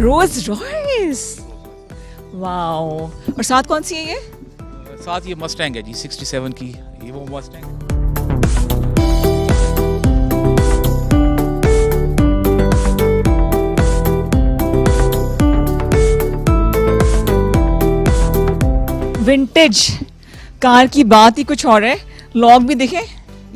Rolls Royce, wow. और साथ कौन सी है ये? साथ ये मस्टैंग है जी 67 की, ये वो मस्टैंग। विंटेज कार की बात ही कुछ और है। लॉक भी देखें,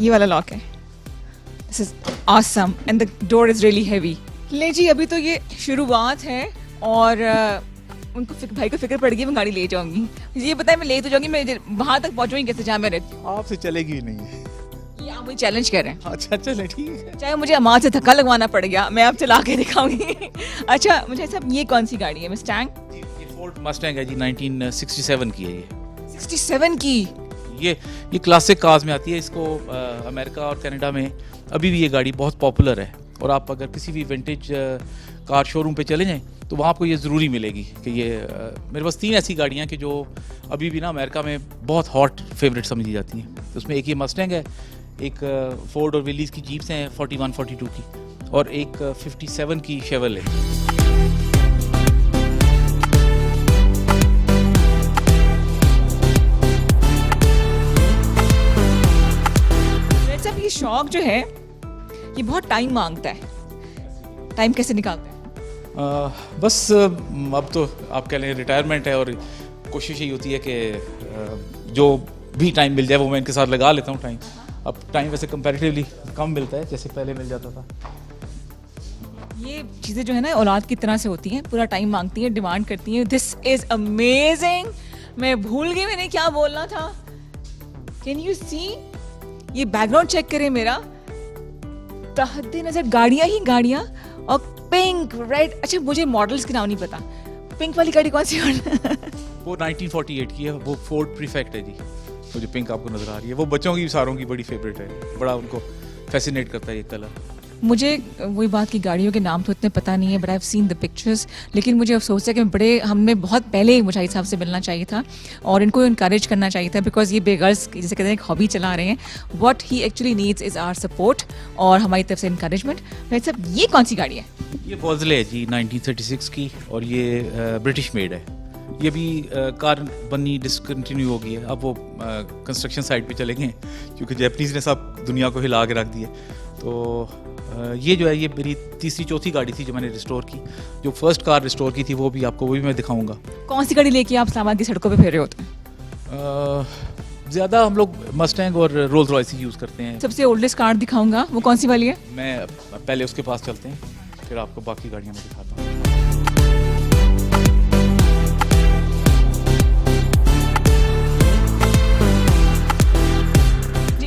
ये वाला लॉक है। This is awesome and the door is really heavy. ले जी, अभी तो ये शुरुआत है और उनको भाई को फिक्र पड़ गई, मैं गाड़ी ले जाऊंगी। ये बताए मैं ले तो जाऊंगी, मैं वहां तक पहुंचूंगी कैसे जहाँ मैं रहती हूँ? आपसे चलेगी ही नहीं है। ये आप मुझे चैलेंज कर रहे हैं। अच्छा चले ठीक है। चाहे मुझे अमाद से धक्का लगवाना पड़ गया, मैं अब चला के दिखाऊंगी। अच्छा मुझे साहब, ये कौन सी गाड़ी है? मस्टैंग? ये फोर्ड मस्टैंग है जी, 1967 की है ये। 67 की? ये क्लासिक कार्स में आती है। इसको अमेरिका और कनाडा में अभी भी ये गाड़ी बहुत पॉपुलर है। और आप अगर किसी भी विंटेज कार शोरूम पे चले जाएं तो वहाँ आपको ये ज़रूरी मिलेगी कि ये मेरे पास 3 ऐसी गाड़ियाँ कि जो अभी भी ना अमेरिका में बहुत हॉट फेवरेट समझी जाती हैं। तो उसमें एक ये मस्टैंग है, एक फोर्ड और विलीज़ की जीप्स हैं 41, 42 की, और एक 57 की शेवरले है। ये शौक जो है ये बहुत टाइम मांगता है। टाइम कैसे निकालते हैं? बस अब तो आप कह लें रिटायरमेंट है और कोशिश यही होती है कि जो भी टाइम मिल जाए वो मैं इनके साथ लगा लेता हूँ टाइम। अब टाइम वैसे कंपैरेटिवली कम मिलता है जैसे पहले मिल जाता था। ये चीज़ें जो है ना औलाद की तरह से होती हैं, पूरा टाइम मांगती हैं, डिमांड करती हैं। This is amazing. मैं भूल गई मैंने क्या बोलना था। Can you see? ये बैकग्राउंड चेक करें मेरा, तहद्दे नजर गाड़ियाँ ही गाड़ियाँ, और पिंक रेड। अच्छा मुझे मॉडल्स के नाम नहीं पता। पिंक वाली गाड़ी कौन सी है? वो 1948 की है, वो फोर्ड प्रीफेक्ट है जी। वो जो पिंक आपको नज़र आ रही है वो बच्चों की सारों की बड़ी फेवरेट है, बड़ा उनको फैसिनेट करता है ये कलर। मुझे वही बात की गाड़ियों के नाम तो इतने पता नहीं है, but I have seen the pictures. लेकिन मुझे अफसोस है कि हमें बहुत पहले मुझाहिद साहब से मिलना चाहिए था और इनको इनकरेज करना चाहिए था, बिकॉज ये बेगर्स जैसे कहते हैं एक हॉबी चला रहे हैं। What he actually needs is our support और हमारी तरफ से इनकरेजमेंट। भाई साहब ये कौन सी गाड़ी है? ये बॉजले है जी 1936 की, और ये ब्रिटिश मेड है। ये भी कार बननी डिसकंटिन्यू हो गई है। अब वो कंस्ट्रक्शन साइट पे चले गए क्योंकि जैपनीज़ ने सब दुनिया को हिला के रख दिया। तो ये जो है ये मेरी तीसरी चौथी गाड़ी थी जो मैंने रिस्टोर की। जो फर्स्ट कार रिस्टोर की थी वो भी मैं दिखाऊंगा। कौन सी गाड़ी लेके आप इस्लामाबाद की सड़कों पे फिर रहे होते हैं? ज़्यादा हम लोग मस्टैंग और रोल्स रॉयस ही यूज़ करते हैं। सबसे ओल्डेस्ट कार दिखाऊंगा, वो कौन सी वाली है? मैं पहले उसके पास चलते हैं, फिर आपको बाकी गाड़ियाँ मैं दिखाता हूँ।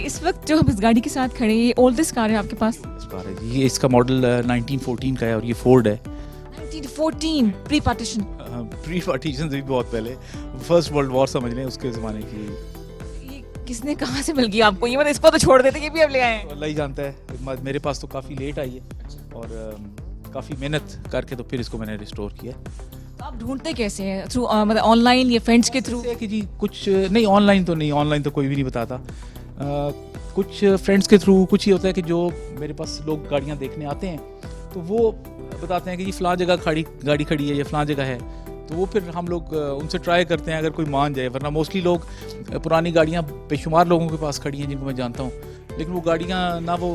इस वक्त जो हम इस गाड़ी के साथ खड़े हैं, ये ओल्डेस्ट कार है आपके पास? कार है जी, ये इसका मॉडल 1914 का है और ये फोर्ड है। 1914 प्री पार्टीशन? प्री पार्टीशन से भी बहुत पहले, फर्स्ट वर्ल्ड वॉर समझ लें उसके ज़माने की। ये किसने कहाँ से मिल गई आपको? ये मतलब इस पर तो छोड़ देते, ये भी अब ले आए हैं। अल्लाह ही जानता है, मेरे पास तो काफ़ी लेट आई है और काफ़ी मेहनत करके तो फिर इसको मैंने रिस्टोर किया। तो आप ढूंढते कैसे हैं? थ्रू मतलब ऑनलाइन या फ्रेंड्स के थ्रू? कि जी कुछ नहीं, ऑनलाइन तो कोई भी नहीं बताता। कुछ फ्रेंड्स के थ्रू कुछ ही होता है कि जो मेरे पास लोग गाड़ियाँ देखने आते हैं तो वो बताते हैं कि ये फ़लाँ जगह गाड़ी खड़ी है या फ़लाँ जगह है, तो वो फिर हम लोग उनसे ट्राई करते हैं अगर कोई मान जाए। वरना मोस्टली लोग पुरानी गाड़ियाँ बेशुमार लोगों के पास खड़ी हैं जिनको मैं जानता हूँ, लेकिन वो गाड़ियाँ ना वो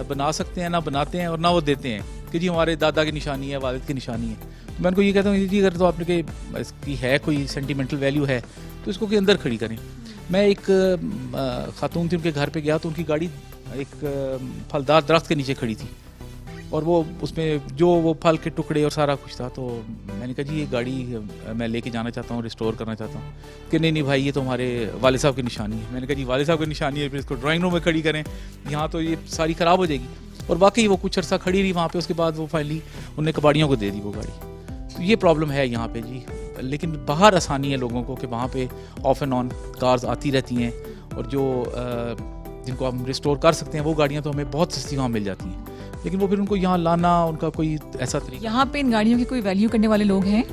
बना सकते हैं, ना बनाते हैं और ना वो देते हैं कि जी हमारे दादा की निशानी है, वालिद की निशानी है। तो मैं उनको ये कहता हूँ जी अगर तो आपने इसकी है कोई सेंटिमेंटल वैल्यू है तो इसको के अंदर खड़ी करें। मैं एक खातून थी, उनके घर पे गया तो उनकी गाड़ी एक फलदार दरख्त के नीचे खड़ी थी और वो उसमें जो वो फल के टुकड़े और सारा कुछ था। तो मैंने कहा जी ये गाड़ी मैं लेके जाना चाहता हूँ, रिस्टोर करना चाहता हूँ। कि नहीं भाई ये तो हमारे वाले साहब की निशानी है। मैंने कहा जी वाले साहब की निशानी है, फिर इसको ड्राइंग रूम में खड़ी करें, यहाँ तो ये सारी ख़राब हो जाएगी। और वाकई वो कुछ अर्सा खड़ी रही वहाँ पे, उसके बाद वो फाइनली उन्होंने कबाड़ियों को दे दी वो गाड़ी। तो ये प्रॉब्लम है यहाँ पे जी। लेकिन बाहर आसानी है लोगों को कि वहाँ पे ऑफ एंड ऑन कार्स आती रहती हैं और जो जिनको हम रिस्टोर कर सकते हैं वो गाड़ियाँ तो हमें बहुत सस्ती वहाँ मिल जाती हैं। लेकिन वो फिर उनको यहाँ लाना उनका कोई ऐसा तरीका। यहाँ पे इन गाड़ियों की कोई वैल्यू करने वाले लोग हैं?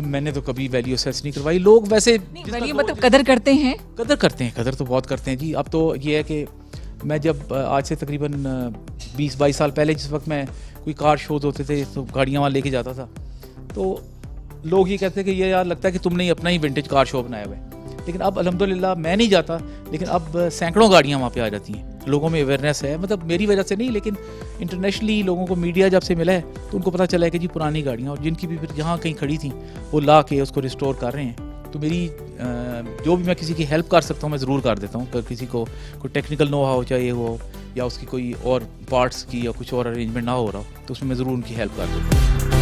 मैंने तो कभी वैल्यू असेस नहीं करवाई। लोग वैसे वैल्यू मतलब कदर करते हैं? कदर तो बहुत करते हैं जी। अब तो ये है कि मैं जब आज से तकरीबन 20-22 साल पहले जिस वक्त मैं कोई कार शोज होते थे तो गाड़ियाँ वहाँ लेके जाता था तो लोग ये कहते हैं कि ये यार लगता है कि तुमने ही अपना ही विंटेज कार शो बनाया हुआ है। लेकिन अब अल्हम्दुलिल्लाह मैं नहीं जाता, लेकिन अब सैकड़ों गाड़ियाँ वहाँ पे आ जाती हैं। लोगों में अवेयरनेस है, मतलब मेरी वजह से नहीं, लेकिन इंटरनेशनली लोगों को मीडिया जब से मिला है तो उनको पता चला है कि जी पुरानी गाड़ियाँ, और जिनकी भी फिर जहाँ कहीं खड़ी थी वो ला के उसको रिस्टोर कर रहे हैं। तो मेरी जो भी मैं किसी की हेल्प कर सकता हूँ मैं ज़रूर कर देता हूँ। अगर किसी को कोई टेक्निकल नो हाउ चाहिए हो या उसकी कोई और पार्ट्स की या कुछ और अरेंजमेंट ना हो रहा हो तो उसमें मैं ज़रूर उनकी हेल्प कर देता हूँ।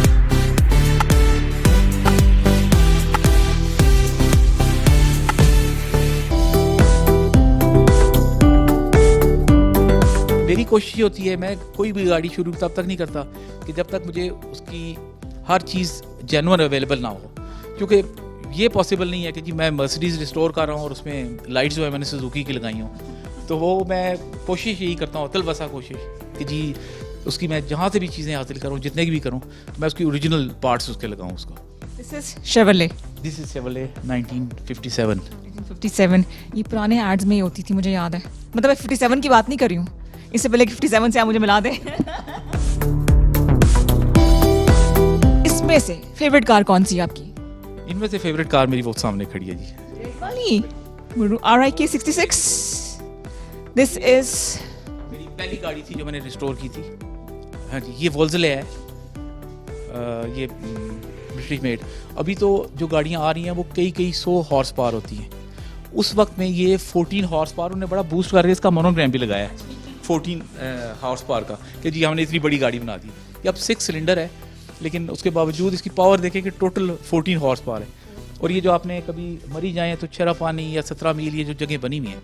मेरी कोशिश होती है, मैं कोई भी गाड़ी शुरू तब तक नहीं करता कि जब तक मुझे उसकी हर चीज़ जेन्युइन अवेलेबल ना हो, क्योंकि ये पॉसिबल नहीं है कि जी मैं मर्सिडीज़ रिस्टोर कर रहा हूँ और उसमें लाइट्स जो है मैंने सुजुकी की लगाई हूँ। तो वो मैं कोशिश यही करता हूँ, अतल वसा कोशिश कि जी उसकी मैं जहाँ से भी चीज़ें हासिल करूँ, जितने की भी करूँ, तो मैं उसकी ओरिजिनल पार्ट्स उसके लगाऊँ उसको। This is Chevrolet. This is Chevrolet 1957। 57 ये पुराने एड्स में ही होती थी, मुझे याद है। मतलब मैं 57 की बात नहीं कर रही हूँ, इससे पहले 57 से आप मुझे मिला दें। इसमें से फेवरेट कार कौन सी है आपकी? इनमें से फेवरेट कार मेरी वो सामने खड़ी है जी, वाली RIK 66। दिस इज मेरी पहली गाड़ी थी जो मैंने रिस्टोर की थी। हाँ जी, ये वोल्जले है, ये ब्रिटिश मेड। अभी तो जो गाड़ियाँ आ रही हैं वो कई 100 हॉर्स पावर होती हैं। उस वक्त में ये 14 हॉर्स पावर उन्होंने बड़ा बूस्ट करके इसका मोनोग्राम भी लगाया है 14 हॉर्स पावर का, कि जी हमने इतनी बड़ी गाड़ी बना दी। ये अब 6 सिलेंडर है, लेकिन उसके बावजूद इसकी पावर देखें कि टोटल 14 हॉर्स पावर है। और ये जो आपने कभी मरी जाएँ तो छरा पानी या 17 मील ये जो जगह बनी हुई है,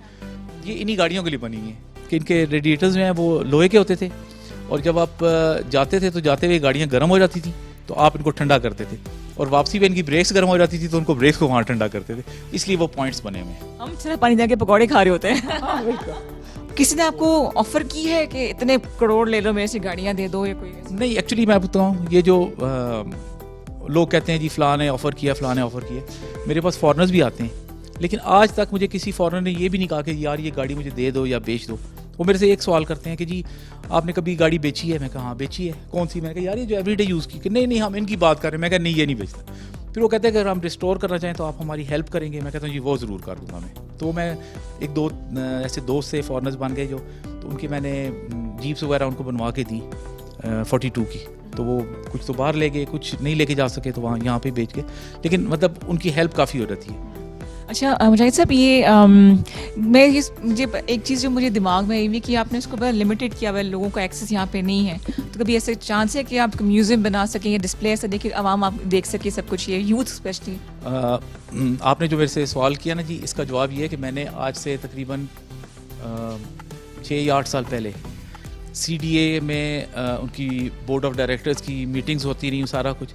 ये इन्हीं गाड़ियों के लिए बनी हुई है कि इनके रेडिएटर्स जो हैं वो लोहे के होते थे, और जब आप जाते थे तो जाते हुए गाड़ियाँ गर्म हो जाती थी तो आप इनको ठंडा करते थे, और वापसी में इनकी ब्रेक्स गर्म हो जाती थी तो उनको ब्रेक्स को वहाँ ठंडा करते थे, इसलिए वो पॉइंट्स बने हुए हैं। हम सिर्फ पानी देके पकौड़े खा रहे होते हैं। किसी ने आपको ऑफर की है कि इतने करोड़ ले लो, मेरे से गाड़ियाँ दे दो या कोई? नहीं, एक्चुअली मैं बताऊँ, ये जो लोग कहते हैं जी फ़लाँ ने ऑफ़र किया, फ़लाँ ने ऑफ़र किया, मेरे पास फॉरेनर्स भी आते हैं, लेकिन आज तक मुझे किसी फॉरेनर ने ये भी नहीं कहा कि यार ये गाड़ी मुझे दे दो या बेच दो। वो मेरे से एक सवाल करते हैं कि जी आपने कभी गाड़ी बेची है? मैं कहा हाँ बेची है। कौन सी? मैंने कहा यार ये जो एवरीडे यूज़ की। कि नहीं हम इनकी बात कर रहे हैं। मैं कहा नहीं ये नहीं बेचता। फिर वो कहते हैं कि अगर हम रिस्टोर करना चाहें तो आप हमारी हेल्प करेंगे। मैं कहता हूँ जी वो ज़रूर कर दूँगा मैं। तो मैं एक दो ऐसे दोस्त से फॉरेनर्स बन गए जो, तो उनकी मैंने जीप्स वगैरह उनको बनवा के दी 42 की, तो वो कुछ तो बाहर ले गए, कुछ नहीं लेके जा सके तो वहाँ यहाँ पे बेच के, लेकिन मतलब उनकी हेल्प काफ़ी हो जाती है। अच्छा मुजाहिद साहब, ये मुझे एक चीज़ जो मुझे दिमाग में आई हुई कि आपने इसको बड़ा लिमिटेड किया हुआ है, लोगों का एक्सेस यहाँ पे नहीं है, तो कभी ऐसे चांस है कि आप म्यूज़ियम बना सकें या डिस्प्ले ऐसा देखिए, आवाम आप देख सके सब कुछ, ये यूथ स्पेशली? आपने जो मेरे से सवाल किया ना जी, इसका जवाब ये है कि मैंने आज से तकरीबन 6 या 8 साल पहले CDA में उनकी बोर्ड ऑफ डायरेक्टर्स की मीटिंग्स होती रही, सारा कुछ,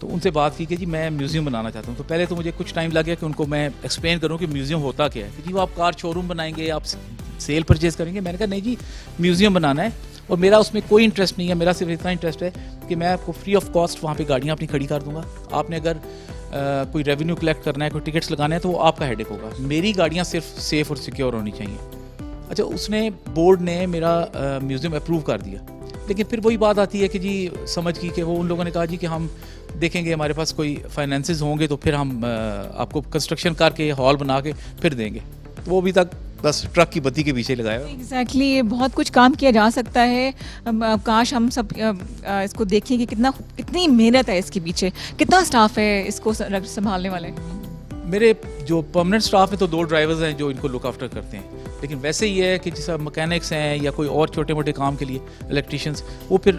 तो उनसे बात की कि जी मैं म्यूज़ियम बनाना चाहता हूँ। तो पहले तो मुझे कुछ टाइम लग गया कि उनको मैं एक्सप्लेन करूँ कि म्यूज़ियम होता क्या है, कि जी वो आप कार शोरूम बनाएंगे, आप सेल परचेज़ करेंगे। मैंने कहा नहीं जी, म्यूज़ियम बनाना है, और मेरा उसमें कोई इंटरेस्ट नहीं है। मेरा सिर्फ इतना इंटरेस्ट है कि मैं आपको फ्री ऑफ कॉस्ट वहाँ पे गाड़ियाँ अपनी खड़ी कर दूँगा। आपने अगर कोई रेवेन्यू कलेक्ट करना है, कोई टिकट्स लगाना है, तो वो आपका हेडेक होगा। मेरी गाड़ियाँ सिर्फ सेफ़ और सिक्योर होनी चाहिए। अच्छा, उसने बोर्ड ने मेरा म्यूज़ियम अप्रूव कर दिया, लेकिन फिर वही बात आती है कि जी समझ की कि वो उन लोगों ने कहा जी कि हम देखेंगे, हमारे पास कोई फाइनेंसेस होंगे तो फिर हम आपको कंस्ट्रक्शन करके हॉल बना के फिर देंगे। तो वो अभी तक बस ट्रक की बत्ती के पीछे लगाया। एग्जैक्टली, बहुत कुछ काम किया जा सकता है। काश हम सब इसको देखें कि कितनी मेहनत है इसके पीछे, कितना स्टाफ है इसको संभालने वाले। मेरे जो परमानेंट स्टाफ है तो 2 ड्राइवर्स हैं जो इनको लुक आफ्टर करते हैं, लेकिन वैसे ही है कि जैसा मैकेनिक्स हैं या कोई और छोटे मोटे काम के लिए इलेक्ट्रीशियंस, वो फिर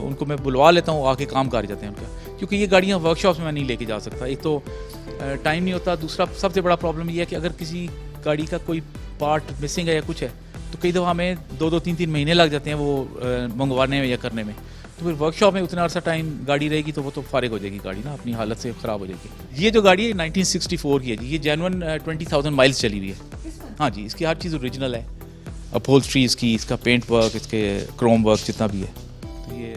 उनको मैं बुलवा लेता हूँ, आके काम कर जाते हैं उनका, क्योंकि ये गाड़ियाँ वर्कशॉप में मैं नहीं लेके जा सकता। एक तो टाइम नहीं होता, दूसरा सबसे बड़ा प्रॉब्लम ये है कि अगर किसी गाड़ी का कोई पार्ट मिसिंग है या कुछ है, तो कई दफ़ा हमें 2-2, 3-3 महीने लग जाते हैं वो मंगवाने में या करने में। तो फिर वर्कशॉप में उतना अर्सा टाइम गाड़ी रहेगी तो वो तो फारिग हो जाएगी गाड़ी ना, अपनी हालत से ख़राब हो जाएगी। ये जो गाड़ी है 1964 की है जी, ये जेन्युइन 20,000 माइल्स चली हुई है। हाँ जी, इसकी हर चीज़ ओरिजिनल है, अपहोल्स्ट्री इसकी, इसका पेंट वर्क, इसके क्रोम वर्क जितना भी है। तो ये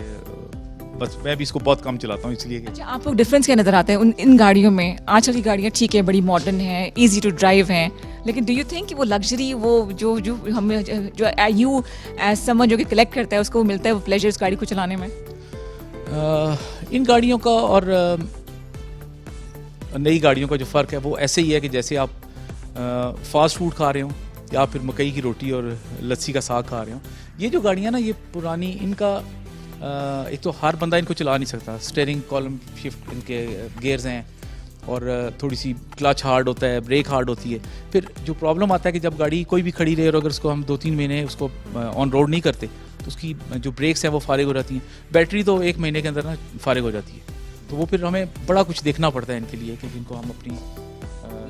बस मैं भी इसको बहुत कम चलाता हूँ इसलिए। अच्छा, आपको डिफरेंस क्या नज़र आता है इन गाड़ियों में? आजकल की गाड़ियाँ ठीक है, बड़ी मॉडर्न है, ईजी टू ड्राइव हैं, लेकिन डू यू थिंक कि वो लग्जरी, वो जो हमें जो यू एज समझ जो कि कलेक्ट करता है उसको मिलता है वो प्लेजर इस गाड़ी को चलाने में? इन गाड़ियों का और नई गाड़ियों का जो फ़र्क है वो ऐसे ही है कि जैसे आप फास्ट फूड खा रहे हो या फिर मकई की रोटी और लस्सी का साग खा रहे हो। ये जो गाड़ियाँ ना, ये पुरानी, इनका एक तो हर बंदा इनको चला नहीं सकता। स्टीयरिंग कॉलम शिफ्ट इनके गियर्स हैं और थोड़ी सी क्लच हार्ड होता है, ब्रेक हार्ड होती है। फिर जो प्रॉब्लम आता है कि जब गाड़ी कोई भी खड़ी रहे और अगर उसको हम 2-3 महीने उसको ऑन रोड नहीं करते तो उसकी जो ब्रेक्स हैं वो फारिग हो जाती हैं। बैटरी तो 1 महीने के अंदर ना फारिग हो जाती है। तो वो फिर हमें बड़ा कुछ देखना पड़ता है इनके लिए कि जिनको हम अपनी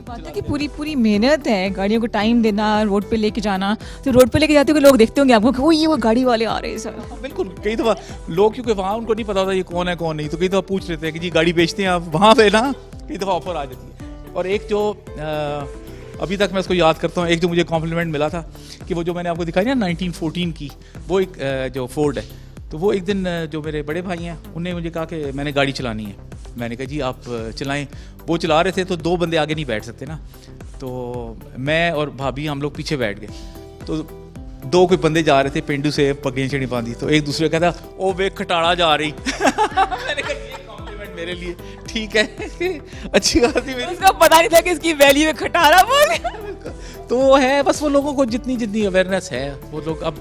बात है कि पूरी पूरी मेहनत है, गाड़ियों को टाइम देना, रोड पे लेके जाना। तो रोड पे लेके जाते हुए लोग देखते होंगे आपको कि वो ये वो गाड़ी वाले आ रहे हैं सर। हाँ, बिल्कुल। कई दफ़ा लोग, क्योंकि वहाँ उनको नहीं पता होता ये कौन है कौन नहीं, तो कई दफ़ा पूछ लेते हैं कि जी गाड़ी बेचते हैं आप, वहाँ पे ना कई दफ़ा ऑफर आ जाती है। और एक जो अभी तक मैं उसको याद करता हूँ, एक जो मुझे कॉम्प्लीमेंट मिला था कि वो जो मैंने आपको दिखाई ना 1914 की, वो एक जो फोर्ड है, तो वो एक दिन जो मेरे बड़े भाई हैं उन्होंने मुझे कहा कि मैंने गाड़ी चलानी है। मैंने कहा जी आप चलाएं। वो चला रहे थे तो 2 बंदे आगे नहीं बैठ सकते ना, तो मैं और भाभी हम लोग पीछे बैठ गए। तो 2 कोई बंदे जा रहे थे पेंडू से पगड़ियाँ चढ़ी बांधी, तो एक दूसरे कहता ओ वे खटाड़ा जा रही। मैंने कहा ये कॉम्प्लीमेंट मेरे लिए ठीक है, अच्छी बात थी। उसको पता नहीं था कि इसकी वैल्यू है खटारा बोल। तो वो है बस, वो लोगों को जितनी अवेयरनेस है वो लोग अब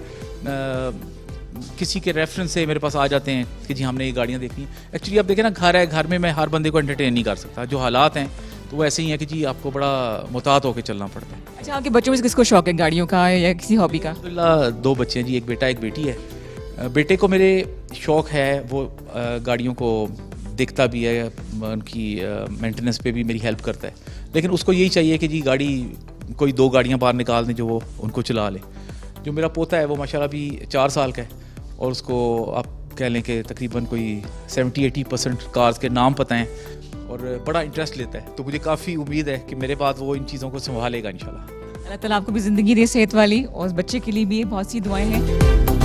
किसी के रेफरेंस से मेरे पास आ जाते हैं कि जी हमने ये गाड़ियाँ देखनी है। एक्चुअली आप देखें ना, घर है, घर में मैं हर बंदे को एंटरटेन नहीं कर सकता। जो हालात हैं तो वो ऐसे ही है कि जी आपको बड़ा मुतात होकर चलना पड़ता है। अच्छा, आपके बच्चों में से किसको शौक है गाड़ियों का या किसी हॉबी का? अल्हम्दुलिल्लाह 2 बच्चे हैं जी, एक बेटा एक बेटी है। बेटे को मेरे शौक़ है, वो गाड़ियों को देखता भी है, उनकी मेंटेनेंस पे भी मेरी हेल्प करता है। लेकिन उसको यही चाहिए कि जी गाड़ी कोई 2 गाड़ियाँ बाहर निकाल दें जो वो उनको चला ले। जो मेरा पोता है वो माशाल्लाह अभी 4 साल का है और उसको आप कह लें कि तकरीबन कोई 70-80% कार्स के नाम पता हैं और बड़ा इंटरेस्ट लेता है। तो मुझे काफ़ी उम्मीद है कि मेरे बाद वो इन चीज़ों को संभालेगा इंशाल्लाह। अल्लाह ताला आपको भी ज़िंदगी दे सेहत वाली, और उस बच्चे के लिए भी बहुत सी दुआएं हैं।